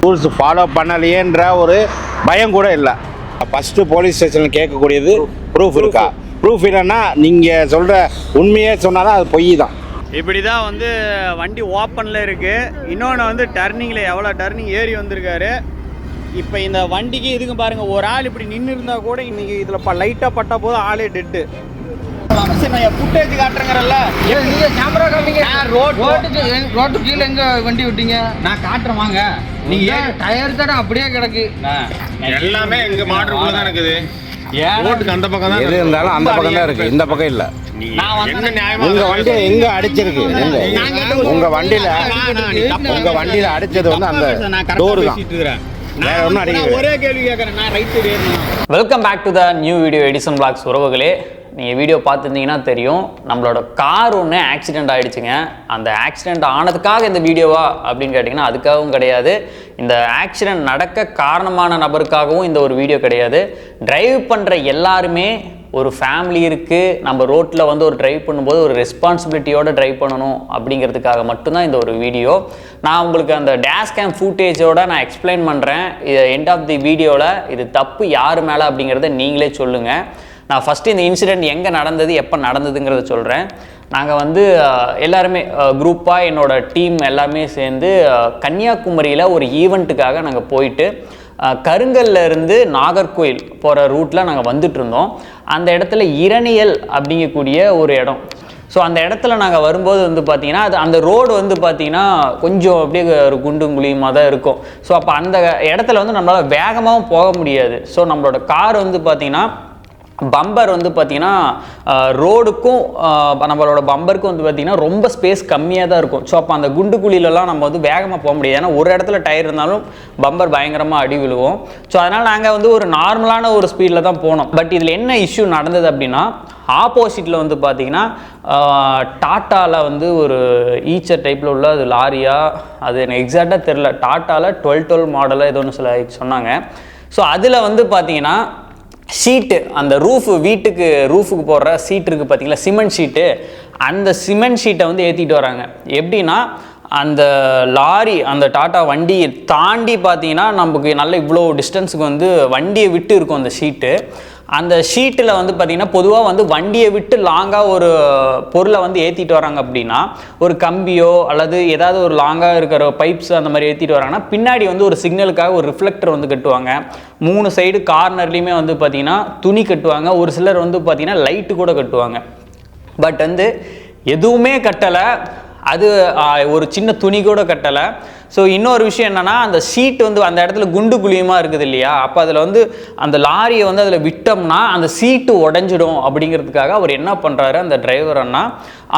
Rules follow பண்ணலையேன்ற ஒரு பயம் கூட இல்லை. ஃபஸ்ட்டு போலீஸ் ஸ்டேஷனில் கேட்கக்கூடியது ப்ரூஃப் இருக்கா, ப்ரூஃப் இல்லைன்னா நீங்கள் சொல்கிற உண்மையே சொன்னாலும் அது பொய் தான். இப்படி தான் வந்து வண்டி ஓப்பனில் இருக்குது. இன்னொன்று வந்து டர்னிங்கில் எவ்வளோ டர்னிங் ஏறி வந்திருக்காரு. இப்போ இந்த வண்டிக்கு இதுக்கும் பாருங்கள், ஒரு ஆள் இப்படி நின்று இருந்தால் கூட இன்றைக்கி இதில் லைட்டாக பட்டா போதும் ஆளே டெட்டு. ஃபுட்டேஜ் காட்டுறேங்கிறல்ல, நீங்கள் கேமரா காட்டுங்க. ரோட்டு கீழே எங்கே வண்டி விட்டீங்க? நான் காட்டுறேன் வாங்க. நீங்கள் டயர் தானே அப்படியே கிடக்கு. எல்லாமே எங்க மாடருக்குள்ள தான் இருக்குது. ரோட்டுக்கு அந்த பக்கம் தான் எது இருந்தாலும் அந்த பக்கம் தான் இருக்குது, இந்த பக்கம் இல்லை. உங்க வண்டி எங்க அடிச்சிருக்கு? உங்க வண்டியில அடிச்சது வந்து அந்த டோர் தான். வேற ஒன்றும் அடிக்கல. ஒரே கேள்வி கேட்குறேன், நான் ரைட் சைடு ஏறணும். Welcome back to the new video edition பிளாக்ஸ் உறவுகளே. நீங்கள் வீடியோ பார்த்துருந்தீங்கன்னா தெரியும், நம்மளோட கார் ஒன்று ஆக்சிடெண்ட் ஆகிடுச்சுங்க. அந்த ஆக்சிடெண்ட் ஆனதுக்காக இந்த வீடியோவா அப்படின்னு கேட்டிங்கன்னா அதுக்காகவும் கிடையாது. இந்த ஆக்சிடெண்ட் நடக்க காரணமான நபருக்காகவும் இந்த ஒரு வீடியோ கிடையாது. டிரைவ் பண்ணுற எல்லாருமே ஒரு ஃபேமிலி இருக்குது, நம்ம ரோட்டில் வந்து ஒரு டிரைவ் பண்ணும்போது ஒரு ரெஸ்பான்சிபிலிட்டியோடு டிரைவ் பண்ணணும் அப்படிங்கிறதுக்காக மட்டும்தான் இந்த ஒரு வீடியோ. நான் உங்களுக்கு அந்த டேஷ் கேம் ஃபூட்டேஜோடு நான் எக்ஸ்பிளைன் பண்ணுறேன். இது எண்ட் ஆஃப் தி வீடியோவில் இது தப்பு யார் மேலே அப்படிங்கிறத நீங்களே சொல்லுங்கள். நான் ஃபஸ்ட்டு இந்த இன்சிடெண்ட் எங்கே நடந்தது, எப்போ நடந்ததுங்கிறத சொல்கிறேன். நாங்கள் வந்து எல்லாருமே குரூப்பாக என்னோடய டீம் எல்லாமே சேர்ந்து கன்னியாகுமரியில் ஒரு ஈவெண்ட்டுக்காக நாங்கள் போயிட்டு கருங்கல்ல இருந்து நாகர்கோயில் போகிற ரூட்டில் நாங்கள் வந்துட்டு இருந்தோம். அந்த இடத்துல இரணியல் அப்படிங்கக்கூடிய ஒரு இடம். ஸோ அந்த இடத்துல நாங்கள் வரும்போது வந்து பார்த்திங்கன்னா அந்த ரோடு வந்து பார்த்திங்கன்னா கொஞ்சம் அப்படியே ஒரு குண்டும் குழியுமாக தான் இருக்கும். ஸோ அப்போ அந்த இடத்துல வந்து நம்மளால் வேகமாகவும் போக முடியாது. ஸோ நம்மளோட கார் வந்து பார்த்திங்கன்னா பம்பர் வந்து பார்த்திங்கன்னா ரோடுக்கும் நம்மளோட பம்பருக்கும் வந்து பார்த்திங்கன்னா ரொம்ப ஸ்பேஸ் கம்மியாக தான் இருக்கும். ஸோ அப்போ அந்த குண்டு குழியிலலாம் நம்ம வந்து வேகமாக போக முடியாது. ஏன்னா ஒரு இடத்துல டயர் இருந்தாலும் பம்பர் பயங்கரமாக அடி விழுவோம். ஸோ அதனால் நாங்கள் வந்து ஒரு நார்மலான ஒரு ஸ்பீடில் தான் போனோம். பட் இதில் என்ன இஷ்யூ நடந்தது அப்படின்னா, ஆப்போசிட்டில் வந்து பார்த்திங்கன்னா டாட்டாவில் வந்து ஒரு ஈச்சர் டைப்பில் உள்ள அது லாரியா, அது எனக்கு எக்ஸாக்டாக தெரில, டாட்டாவில் 12 மாடலாக ஏதோ ஒன்று சில சொன்னாங்க. ஸோ அதில் வந்து பார்த்திங்கன்னா ஷீட்டு, அந்த ரூஃபுக்கு போடுற சீட் இருக்குது பார்த்தீங்களா, சிமெண்ட் ஷீட்டு, அந்த சிமெண்ட் ஷீட்டை வந்து ஏற்றிட்டு வராங்க. எப்படின்னா அந்த லாரி அந்த டாட்டா வண்டியை தாண்டி பார்த்தீங்கன்னா நமக்கு நல்ல இவ்வளோ டிஸ்டன்ஸுக்கு வந்து வண்டியை விட்டு இருக்கும் அந்த ஷீட்டு. அந்த ஷீட்டில் வந்து பார்த்திங்கன்னா பொதுவாக வந்து வண்டியை விட்டு லாங்காக ஒரு பொருளை வந்து ஏற்றிட்டு வராங்க அப்படின்னா, ஒரு கம்பியோ அல்லது ஏதாவது ஒரு லாங்காக இருக்கிற பைப்ஸ் அந்த மாதிரி ஏற்றிட்டு வராங்கன்னா பின்னாடி வந்து ஒரு சிக்னலுக்காக ஒரு ரிஃப்ளெக்டர் வந்து கட்டுவாங்க. 3 சைடு கார்னர்லேயுமே வந்து பார்த்திங்கன்னா துணி கட்டுவாங்க. ஒரு சிலர் வந்து பார்த்திங்கன்னா லைட்டு கூட கட்டுவாங்க. பட் வந்து எதுவுமே கட்டலை, அது ஒரு சின்ன துணி கூட கட்டலை. ஸோ இன்னொரு விஷயம் என்னென்னா, அந்த சீட் வந்து அந்த இடத்துல குண்டு குழியுமாக இருக்குது இல்லையா, அப்போ அதில் வந்து அந்த லாரியை வந்து அதில் விட்டோம்னா அந்த சீட்டு உடஞ்சிடும் அப்படிங்கிறதுக்காக அவர் என்ன பண்ணுறாரு, அந்த டிரைவர் அண்ணா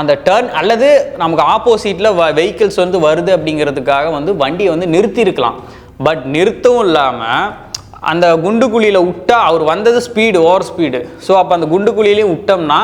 அந்த டர்ன் அல்லது நமக்கு ஆப்போசிட்டில் வெஹிக்கிள்ஸ் வந்து வருது அப்படிங்கிறதுக்காக வந்து வண்டியை வந்து நிறுத்தியிருக்கலாம். பட் நிறுத்தவும் இல்லாமல் அந்த குண்டு குழியில் விட்டால் அவர் வந்தது ஓவர் ஸ்பீடு. ஸோ அப்போ அந்த குண்டு குழியிலையும் விட்டோம்னா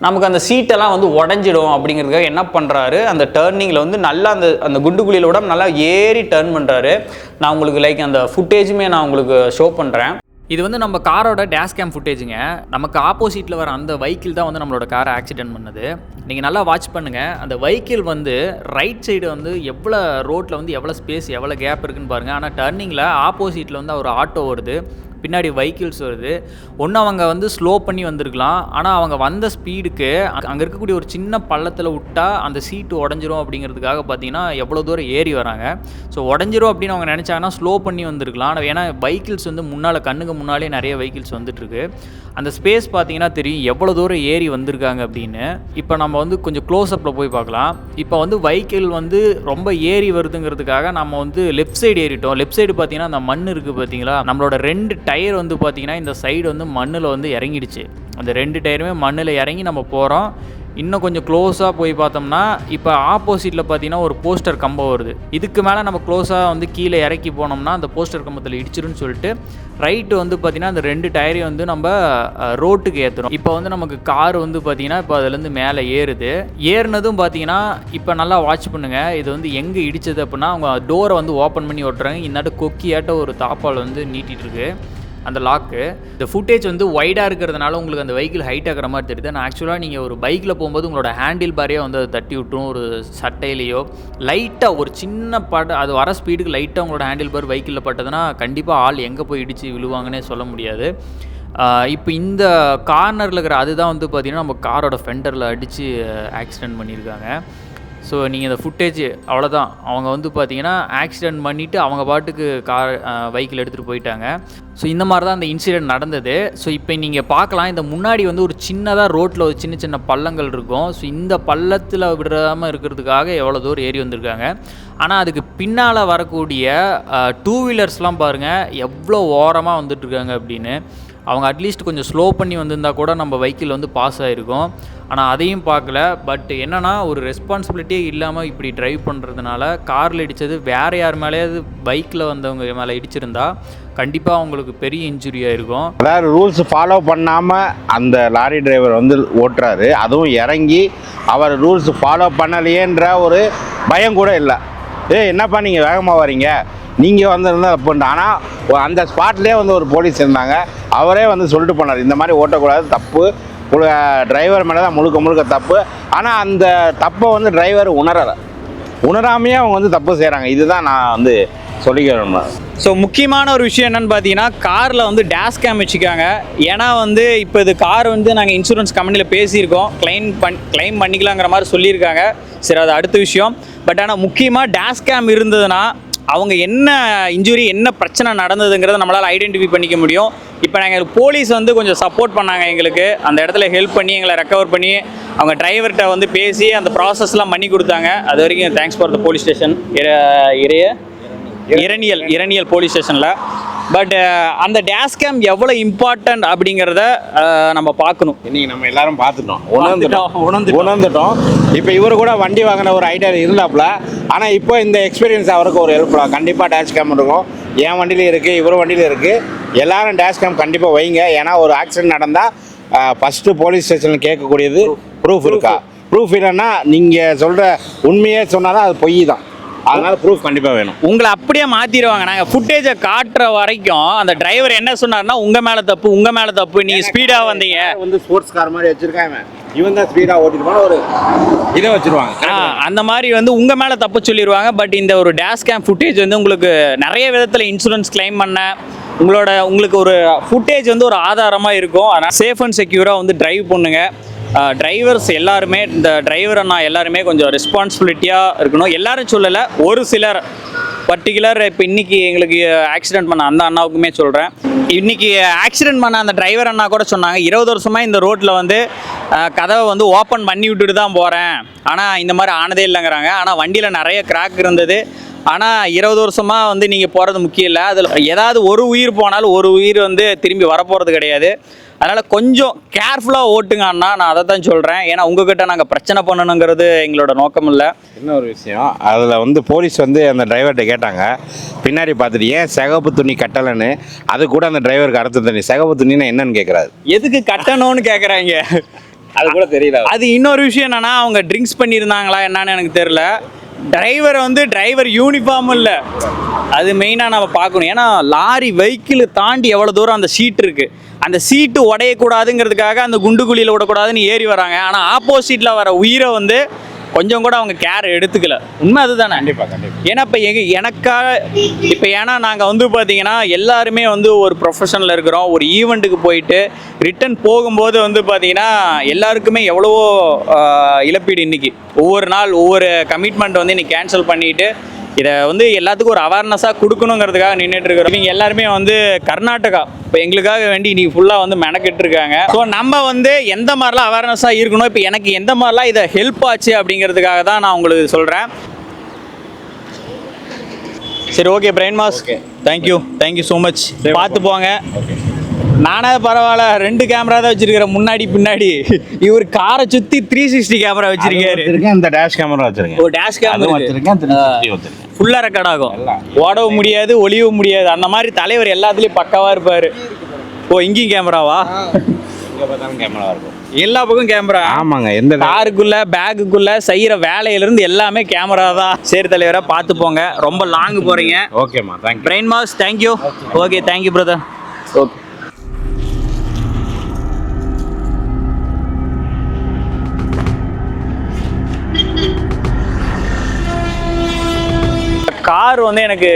நமக்கு அந்த சீட்டெல்லாம் வந்து உடஞ்சிடும் அப்படிங்கிறதுக்காக என்ன பண்ணுறாரு, அந்த டர்னிங்கில் வந்து நல்லா அந்த குண்டுக்குழியில் விட நல்லா ஏறி டர்ன் பண்ணுறாரு. நான் உங்களுக்கு அந்த ஃபுட்டேஜுமே நான் உங்களுக்கு ஷோ பண்ணுறேன். இது வந்து நம்ம காரோட டேஷ் கேம் ஃபுட்டேஜுங்க. நமக்கு ஆப்போசிட்டில் வர அந்த வெஹிக்கிள் தான் வந்து நம்மளோட காரை ஆக்சிடென்ட் பண்ணது. நீங்கள் நல்லா வாட்ச் பண்ணுங்கள். அந்த வெஹிக்கிள் வந்து ரைட் சைடு வந்து எவ்வளோ ரோட்டில் வந்து எவ்வளோ ஸ்பேஸ் எவ்வளோ கேப் இருக்குதுன்னு பாருங்கள். ஆனால் டர்னிங்கில் ஆப்போசிட்டில் வந்து ஒரு ஆட்டோ வருது, பின்னாடி வெஹிக்கிள்ஸ் வருது. ஒன்று அவங்க வந்து ஸ்லோ பண்ணி வந்திருக்கலாம், ஆனால் அவங்க வந்த ஸ்பீடுக்கு அங்கே இருக்கக்கூடிய ஒரு சின்ன பள்ளத்தில் விட்டால் அந்த சீட்டு உடஞ்சிரும் அப்படிங்கிறதுக்காக பார்த்தீங்கன்னா எவ்வளோ தூரம் ஏறி வராங்க. ஸோ உடஞ்சிரும் அப்படின்னு அவங்க நினச்சாங்கன்னா ஸ்லோ பண்ணி வந்திருக்கலாம். ஏன்னா வெஹிக்கிள்ஸ் வந்து கண்ணுக்கு முன்னாலே நிறைய வெஹிக்கிள்ஸ் வந்துட்டுருக்கு. அந்த ஸ்பேஸ் பார்த்தீங்கன்னா தெரியும் எவ்வளோ தூரம் ஏறி வந்திருக்காங்க அப்படின்னு. இப்போ நம்ம வந்து கொஞ்சம் க்ளோஸ்அப்பில் போய் பார்க்கலாம். இப்போ வந்து வெஹிக்கிள் வந்து ரொம்ப ஏறி வருதுங்கிறதுக்காக நம்ம வந்து லெஃப்ட் சைடு ஏறிட்டோம். லெஃப்ட் சைடு பார்த்தீங்கன்னா அந்த மண் இருக்குது பார்த்தீங்களா, நம்மளோட 2 டயர் வந்து பார்த்திங்கன்னா இந்த சைடு வந்து மண்ணில் வந்து இறங்கிடுச்சு. அந்த 2 டயருமே மண்ணில் இறங்கி நம்ம போகிறோம். இன்னும் கொஞ்சம் க்ளோஸாக போய் பார்த்தோம்னா இப்போ ஆப்போசிட்டில் பார்த்தீங்கன்னா ஒரு போஸ்டர் கம்பம் வருது. இதுக்கு மேலே நம்ம க்ளோஸாக வந்து கீழே இறக்கி போனோம்னா அந்த போஸ்டர் கம்பத்தில் இடிச்சிருன்னு சொல்லிட்டு ரைட்டு வந்து பார்த்திங்கன்னா அந்த 2 டயரையும் வந்து நம்ம ரோட்டுக்கு ஏற்றுறோம். இப்போ வந்து நமக்கு கார் வந்து பார்த்திங்கன்னா இப்போ அதுலேருந்து மேலே ஏறினதும் பார்த்திங்கன்னா இப்போ நல்லா வாட்ச் பண்ணுங்கள். இது வந்து எங்கே இடித்தது அப்படின்னா அவங்க டோரை வந்து ஓப்பன் பண்ணி ஓட்டுறாங்க. இன்னாட்டு கொக்கியாட்ட ஒரு தாப்பால் வந்து நீட்டிகிட்டு இருக்கு. அந்த லாக்கு. இந்த ஃபுட்டேஜ் வந்து வைடாக இருக்கிறதுனால உங்களுக்கு அந்த வெஹிக்கிள் ஹைட் ஆகிற மாதிரி தெரியுது. நான் ஆக்சுவலாக நீங்கள் ஒரு பைக்கில் போகும்போது உங்களோட ஹேண்டில் பாரே வந்து அதை தட்டி விட்டுரும். ஒரு சட்டையிலையோ லைட்டாக ஒரு சின்ன அது வர ஸ்பீடுக்கு லைட்டாக உங்களோட ஹேண்டில் பார் வெஹிக்கிளில் பட்டதுன்னா கண்டிப்பாக ஆள் எங்கே போய் இடித்து விழுவாங்கன்னே சொல்ல முடியாது. இப்போ இந்த கார்னரில் இருக்கிற அதுதான் வந்து பார்த்திங்கன்னா நம்ம காரோட ஃபெண்டரில் அடித்து ஆக்சிடெண்ட் பண்ணியிருக்காங்க. ஸோ நீங்கள் இந்த ஃபுட்டேஜ் அவ்வளோதான். அவங்க வந்து பார்த்திங்கன்னா ஆக்சிடெண்ட் பண்ணிவிட்டு அவங்க பாட்டுக்கு வெஹிக்கிள் எடுத்துகிட்டு போயிட்டாங்க. ஸோ இந்த மாதிரி தான் அந்த இன்சிடெண்ட் நடந்தது. ஸோ இப்போ நீங்கள் பார்க்கலாம், இந்த முன்னாடி வந்து ஒரு சின்னதாக ரோட்டில் ஒரு சின்ன சின்ன பள்ளங்கள் இருக்கும். ஸோ இந்த பள்ளத்தில் விடாமல் இருக்கிறதுக்காக எவ்வளோ தூரம் ஏறி வந்திருக்காங்க. ஆனால் அதுக்கு பின்னால் வரக்கூடிய 2 வீலர்ஸ்லாம் பாருங்கள் எவ்வளோ ஓரமாக வந்துட்டுருக்காங்க அப்படின்னு. அவங்க அட்லீஸ்ட் கொஞ்சம் ஸ்லோ பண்ணி வந்திருந்தால் கூட நம்ம வெஹிக்கிள் வந்து பாஸ் ஆகிருக்கும். ஆனால் அதையும் பார்க்கல. பட் என்னென்னா ஒரு ரெஸ்பான்சிபிலிட்டியே இல்லாமல் இப்படி ட்ரைவ் பண்ணுறதுனால காரில் இடித்தது வேறு யார் மேலேயாவது பைக்கில் வந்தவங்க மேலே இடிச்சிருந்தா கண்டிப்பாக அவங்களுக்கு பெரிய இன்ஜுரி ஆகிருக்கும். அதாவது ரூல்ஸ் ஃபாலோ பண்ணாமல் அந்த லாரி டிரைவர் வந்து ஓட்டுறாரு. அதுவும் இறங்கி அவர் ரூல்ஸ் ஃபாலோ பண்ணலையேன்ற ஒரு பயம் கூட இல்லை. என்னப்பா நீங்கள் வேகமாக வரீங்க, நீங்கள் வந்திருந்தால் தப்புண்டு. ஆனால் அந்த ஸ்பாட்லேயே வந்து ஒரு போலீஸ் இருந்தாங்க. அவரே வந்து சொல்லிட்டு போனார், இந்த மாதிரி ஓட்டக்கூடாது, தப்பு, டிரைவர் மேலே தான் முழுக்க தப்பு. ஆனால் அந்த தப்பை வந்து டிரைவர் உணராமையே அவங்க வந்து தப்பு செய்கிறாங்க. இதுதான் நான் வந்து சொல்லிக்கிறேன். ஸோ முக்கியமான ஒரு விஷயம் என்னென்னு பார்த்தீங்கன்னா, காரில் வந்து டேஷ் கேம் வச்சுக்காங்க. ஏன்னா வந்து இப்போ இது கார் வந்து நாங்கள் இன்சூரன்ஸ் கம்பெனியில் பேசியிருக்கோம், கிளைம் பண்ணிக்கலாங்கிற மாதிரி சொல்லியிருக்காங்க. சரி, அது அடுத்த விஷயம். பட் ஆனால் முக்கியமாக டேஷ் கேம் இருந்ததுன்னா அவங்க என்ன இன்ஜுரி, என்ன பிரச்சனை நடந்ததுங்கிறத நம்மளால் ஐடென்டிஃபை பண்ணிக்க முடியும். இப்போ நாங்கள் போலீஸ் வந்து கொஞ்சம் சப்போர்ட் பண்ணாங்க எங்களுக்கு, அந்த இடத்துல ஹெல்ப் பண்ணி எங்களை ரெக்கவர் பண்ணி அவங்க டிரைவர்கிட்ட வந்து பேசி அந்த ப்ராசஸ்லாம் பண்ணி கொடுத்தாங்க. அது வரைக்கும் thanks for the police station, Eraniel police ஸ்டேஷனில். பட் அந்த டேஷ் கேம் எவ்வளோ இம்பார்ட்டன்ட் அப்படிங்கிறத நம்ம பார்க்கணும். இன்றைக்கி நம்ம எல்லாரும் பார்த்துட்டோம், உணர்ந்துட்டோம். இப்போ இவர் கூட வண்டி வாங்கின ஒரு ஐடியா இருந்தாப்புல. ஆனால் இப்போ இந்த எக்ஸ்பீரியன்ஸ் அவருக்கு ஒரு ஹெல்ப்ஃபுல்லாக. கண்டிப்பாக டேஷ் கேம் இருக்கும், என் வண்டியிலும் இருக்குது, இவர் வண்டியிலும் இருக்குது. எல்லாரும் டேஷ் கேம் கண்டிப்பாக வைங்க. ஏன்னா ஒரு ஆக்சிடென்ட் நடந்தால் ஃபஸ்ட்டு போலீஸ் ஸ்டேஷனில் கேட்கக்கூடியது ப்ரூஃப் இருக்கா. ப்ரூஃப் இல்லைன்னா நீங்கள் சொல்கிற உண்மையே சொன்னாலும் அது பொய் தான். அதனால ப்ரூஃப் கண்டிப்பாக வேணும். உங்களை அப்படியே மாற்றிடுவாங்க. நாங்கள் ஃபுட்டேஜை காட்டுற வரைக்கும் அந்த டிரைவர் என்ன சொன்னார்னா, உங்கள் மேலே தப்பு, நீங்கள் ஸ்பீடாக வந்தீங்க. வந்து ஸ்போர்ட்ஸ் கார் மாதிரி வச்சுருக்காங்க, இவன் தான் ஸ்பீடாக ஓட்டிட்டு போனால் ஒரு இதை வச்சுருவாங்க. அந்த மாதிரி வந்து உங்கள் மேலே தப்பு சொல்லிடுவாங்க. பட் இந்த ஒரு டேஷ் கேம் ஃபுட்டேஜ் வந்து உங்களுக்கு நிறைய விதத்தில் இன்சூரன்ஸ் கிளைம் பண்ண உங்களுக்கு ஒரு ஃபுட்டேஜ் வந்து ஒரு ஆதாரமாக இருக்கும். அதனால் சேஃப் அண்ட் செக்யூராக வந்து டிரைவ் பண்ணுங்க. டிரைவர்ஸ் எல்லாருமே, இந்த டிரைவர் அண்ணா எல்லாருமே கொஞ்சம் ரெஸ்பான்சிபிலிட்டியாக இருக்கணும். எல்லாரும் சொல்லலை, ஒரு சிலர் பர்டிகுலர். இப்போ இன்றைக்கி எங்களுக்கு ஆக்சிடென்ட் பண்ண அந்த அண்ணாவுக்குமே சொல்கிறேன். இன்றைக்கி ஆக்சிடென்ட் பண்ண அந்த டிரைவர் அண்ணா கூட சொன்னாங்க, 20 வருஷமாக இந்த ரோட்டில் வந்து கதவை வந்து ஓப்பன் பண்ணி விட்டுட்டு தான் போகிறேன், ஆனால் இந்த மாதிரி ஆனதே இல்லைங்கிறாங்க. ஆனால் வண்டியில் நிறைய கிராக் இருந்தது. ஆனால் 20 வருஷமாக வந்து நீங்கள் போகிறது முக்கியம் இல்லை. அதில் ஏதாவது ஒரு உயிர் போனாலும் ஒரு உயிர் வந்து திரும்பி வரப்போகிறது கிடையாது. அதனால் கொஞ்சம் கேர்ஃபுல்லாக ஓட்டுங்க அண்ணா, நான் அதை தான் சொல்கிறேன். ஏன்னா உங்ககிட்ட நாங்கள் பிரச்சனை பண்ணணுங்கிறது எங்களோட நோக்கம் இல்லை. இன்னொரு விஷயம், அதில் வந்து போலீஸ் வந்து அந்த டிரைவர்கிட்ட கேட்டாங்க, பின்னாடி பார்த்துட்டு ஏன் சிகப்பு துணி கட்டலைன்னு. அது கூட அந்த டிரைவருக்கு அர்த்தம் தெரியும். சிகப்பு துணின்னா என்னன்னு கேட்குறாரு, எதுக்கு கட்டணும்னு கேட்குறாங்க. அது கூட தெரியல. அது இன்னொரு விஷயம் என்னென்னா, அவங்க ட்ரிங்க்ஸ் பண்ணியிருந்தாங்களா என்னன்னு எனக்கு தெரில. டிரைவர் வந்து டிரைவர் யூனிஃபார்ம் இல்லை, அது மெயினாக நம்ம பார்க்கணும். ஏன்னா லாரி வெஹிக்கிள் தாண்டி எவ்வளோ தூரம் அந்த சீட் இருக்குது, அந்த சீட்டு உடையக்கூடாதுங்கிறதுக்காக அந்த குண்டுகுழியில் விடக்கூடாதுன்னு ஏறி வராங்க. ஆனால் ஆப்போசிட்டில் வர உயிரை வந்து கொஞ்சம் கூட அவங்க கேர் எடுத்துக்கல. உண்மை அதுதானே. கண்டிப்பாக. ஏன்னா இப்போ ஏன்னா நாங்கள் வந்து பார்த்தீங்கன்னா எல்லாருமே வந்து ஒரு ப்ரொஃபஷனில் இருக்கிறோம். ஒரு ஈவெண்ட்டுக்கு போயிட்டு ரிட்டன் போகும்போது வந்து பார்த்தீங்கன்னா எல்லாருக்குமே எவ்வளவோ இழப்பீடு. இன்றைக்கி ஒவ்வொரு நாள் ஒவ்வொரு கமிட்மெண்ட் வந்து இன்றைக்கி கேன்சல் பண்ணிவிட்டு இதை வந்து எல்லாத்துக்கும் ஒரு அவேர்னஸாக கொடுக்கணுங்கிறதுக்காக நின்றுட்டு இருக்கிறோம். இவங்க எல்லாருமே வந்து கர்நாடகா இப்போ எங்களுக்காக வேண்டி இன்றைக்கி ஃபுல்லாக வந்து மெனக்கெட்டுருக்காங்க. ஸோ நம்ம வந்து எந்த மாதிரிலாம் அவேர்னஸாக இருக்கணும், இப்போ எனக்கு எந்த மாதிரிலாம் இதை ஹெல்ப் ஆச்சு அப்படிங்கிறதுக்காக தான் நான் உங்களுக்கு சொல்கிறேன். சரி, okay brain mass, thank you so much. பார்த்து போங்க. நானே பரவாயில்ல, 2 கேமரா தான் வச்சிருக்கிறேன், முன்னாடி பின்னாடி. இவர் காரை சுற்றி 360 கேமரா வச்சிருக்காரு. இந்த டேஷ் கேமரா வச்சிருக்கேன். ஓ, டேஷ் கேமரா வச்சிருக்கேன். ஃபுல்லாக ரெக்கார்ட் ஆகும், ஓடவும் முடியாது ஒளியவும் முடியாது. அந்த மாதிரி தலைவர் எல்லாத்துலேயும் பக்காவாக இருப்பார். ஓ, இங்கேயும் கேமராவா? எங்கே பார்த்தாலும் கேமரா இருக்கும், எல்லா பக்கம் கேமரா. ஆமாங்க. எந்த காருக்குள்ள பேக்குக்குள்ள செய்கிற வேலையிலேருந்து எல்லாமே கேமரா தான். சரி தலைவரை, பார்த்து போங்க. ரொம்ப லாங் போகிறீங்க. ஓகேம்மா, thank you. Brain mass, thank you. Okay, thank you brother. Okay. Car வந்து எனக்கு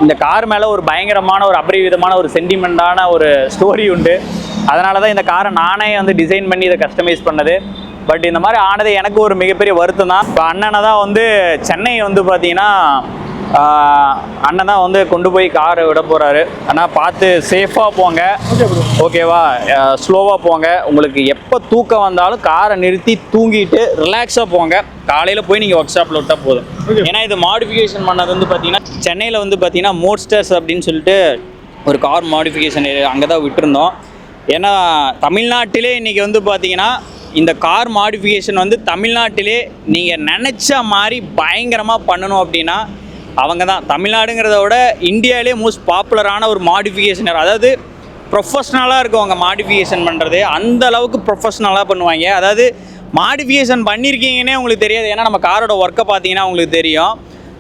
இந்த கார் மேலே ஒரு பயங்கரமான ஒரு அபரிவிதமான ஒரு சென்டிமெண்டான ஒரு ஸ்டோரி உண்டு. அதனால தான் இந்த காரை நானே வந்து டிசைன் பண்ணி இதை கஸ்டமைஸ் பண்ணது. பட் இந்த மாதிரி ஆனது எனக்கு ஒரு மிகப்பெரிய வருத்தம் தான். இப்போ அண்ணனை தான் வந்து சென்னை வந்து பார்த்தீங்கன்னா அண்ணன் தான் வந்து கொண்டு போய் காரை விட போகிறாரு. ஆனால் பார்த்து சேஃபாக போங்க, ஓகேவா? ஸ்லோவாக போங்க. உங்களுக்கு எப்போ தூக்கம் வந்தாலும் காரை நிறுத்தி தூங்கிட்டு ரிலாக்ஸாக போங்க. காலையில் போய் நீங்கள் ஒர்க் ஷாப்பில் விட்டால் போதும். ஏன்னா இது மாடிஃபிகேஷன் பண்ணது வந்து பார்த்தீங்கன்னா சென்னையில் வந்து பார்த்தீங்கன்னா மோட்ஸ்டர்ஸ் அப்படின்னு சொல்லிட்டு ஒரு கார் மாடிஃபிகேஷன் அங்கே தான் விட்டுருந்தோம். ஏன்னா தமிழ்நாட்டிலே இன்றைக்கி வந்து பார்த்தீங்கன்னா இந்த கார் மாடிஃபிகேஷன் வந்து தமிழ்நாட்டிலே நீங்கள் நினச்ச மாதிரி பயங்கரமாக பண்ணணும் அப்படின்னா அவங்க தான். தமிழ்நாடுங்கிறத விட இந்தியாவிலே மோஸ்ட் பாப்புலரான ஒரு மாடிஃபிகேஷனர். அதாவது ப்ரொஃபஷ்னலாக இருக்கவங்க மாடிஃபிகேஷன் பண்ணுறது அந்த அளவுக்கு ப்ரொஃபஷ்னலாக பண்ணுவாங்க. அதாவது மாடிஃபிகேஷன் பண்ணியிருக்கீங்கன்னே உங்களுக்கு தெரியாது. ஏன்னா நம்ம காரோட ஒர்க்கை பார்த்தீங்கன்னா உங்களுக்கு தெரியும்.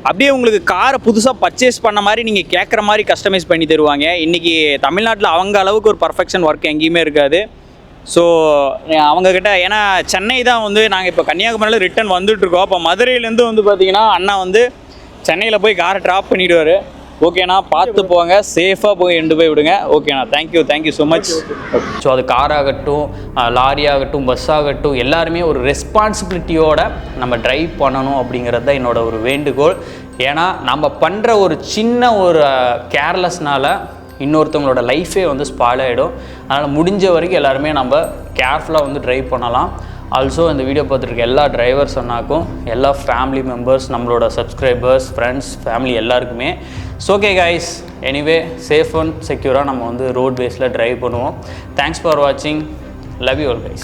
அப்படியே உங்களுக்கு காரை புதுசாக பர்ச்சேஸ் பண்ண மாதிரி நீங்கள் கேட்குற மாதிரி கஸ்டமைஸ் பண்ணி தருவாங்க. இன்றைக்கி தமிழ்நாட்டில் அவங்க அளவுக்கு ஒரு பர்ஃபெக்ஷன் ஒர்க் எங்கேயுமே இருக்காது. ஸோ அவங்கக்கிட்ட ஏன்னா சென்னை தான் வந்து நாங்கள் இப்போ கன்னியாகுமரியில் ரிட்டன் வந்துட்டுருக்கோம். அப்போ மதுரையிலேருந்து வந்து பார்த்திங்கன்னா அண்ணா வந்து சென்னையில் போய் காரை ட்ராப் பண்ணிவிடுவார். ஓகேண்ணா, பார்த்து போங்க, சேஃபாக போய் எண்டு போய் விடுங்க. ஓகேண்ணா, தேங்க்யூ ஸோ மச். ஸோ அது காராகட்டும், லாரி ஆகட்டும், பஸ் ஆகட்டும், எல்லாருமே ஒரு ரெஸ்பான்சிபிலிட்டியோட நம்ம ட்ரைவ் பண்ணணும் அப்படிங்கிறது தான் என்னோட ஒரு வேண்டுகோள். ஏன்னா நம்ம பண்ணுற ஒரு சின்ன ஒரு கேர்லெஸ்னால் இன்னொருத்தவங்களோட லைஃபே வந்து ஸ்பாயில் ஆகிடும். அதனால் முடிஞ்ச வரைக்கும் எல்லாருமே நம்ம கேர்ஃபுல்லாக வந்து ட்ரைவ் பண்ணலாம். ஆல்சோ இந்த வீடியோ பார்த்துருக்க எல்லா டிரைவர்ஸ் அண்ணாக்கும், எல்லா ஃபேமிலி மெம்பர்ஸ், நம்மளோட சப்ஸ்கிரைபர்ஸ், ஃப்ரெண்ட்ஸ், ஃபேமிலி எல்லாருக்குமே okay guys. Anyway safe and செக்யூராக நம்ம வந்து ரோட் வேஸில் ட்ரைவ் பண்ணுவோம். தேங்க்ஸ் ஃபார் வாட்சிங். Love you all guys.